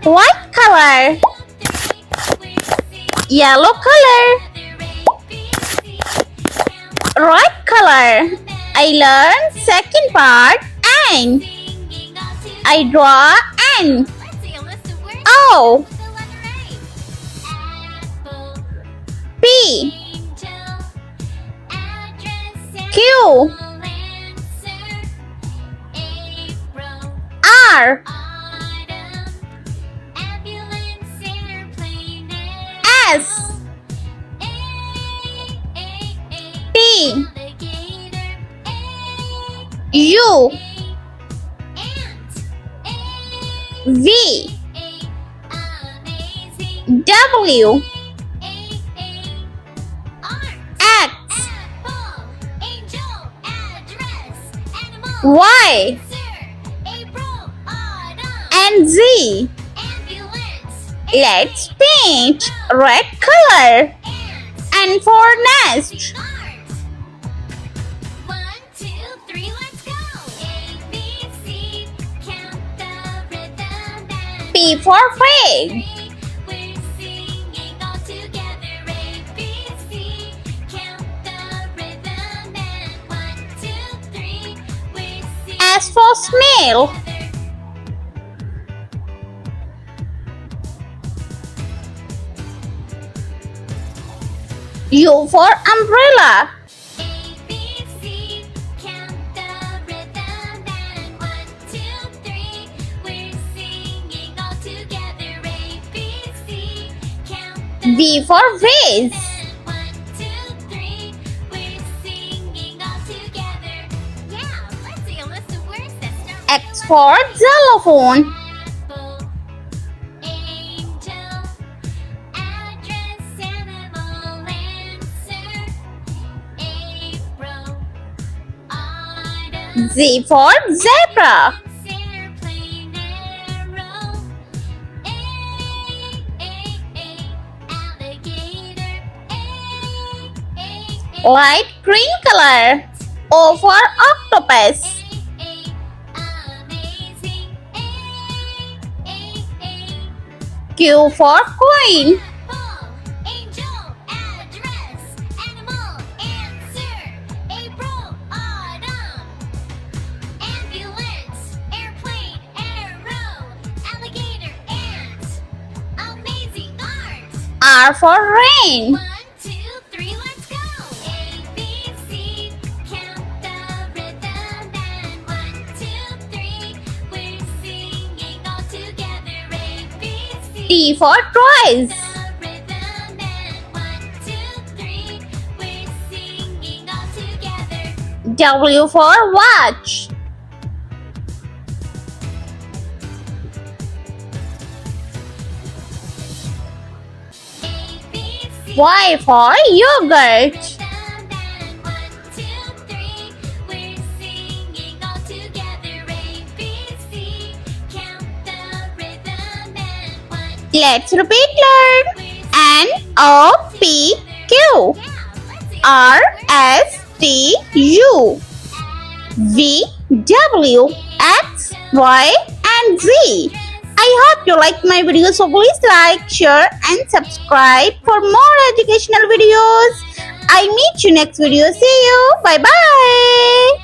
White color. Yellow color. Red color. I learned second part and I draw N. O. P. Q. R. S. T. U. V. W. X. Y. And Z. Let's paint red color. And for nest. 1, 2, 3, let's go. A, B, C, count the rhythm and P for pig. we're singing all together. A, B, C, count the rhythm and 1, 2, 3, we're singing S for snail. together. U for umbrella. A, B, C, count the rhythm and 1, 2, 3, we're singing all together. A, B, C, count the V for vase. and 1, 2, 3, we're singing all together. Yeah, let's see a list of words that start with X for xylophone. apple, angel, address, animal, answer, April, autumn, Z for zebra. airplane, arrow, alligator, Light green color. O for octopus. amazing, Q for queen. apple, angel, address, animal, answer, April, autumn, ambulance, airplane, arrow, alligator, ant, amazing art. R for rain. 1, 2, 3, let's go. A, B, C, count the rhythm and 1, 2, 3, we're singing all together. A, B, C, T for toys. the rhythm and 1, 2, 3, we're singing all together. W for watch. A, B, C, Y for yogurt. rhythm and 1, 2, 3, we're singing all together. A, B, C, count the rhythm and 1, Let's repeat learn. N O P Q yeah, let's see R S T U V W X Y and Z. I hope you like my video, so please like, share and subscribe for more educational videos. I meet you next video. See you. Bye bye.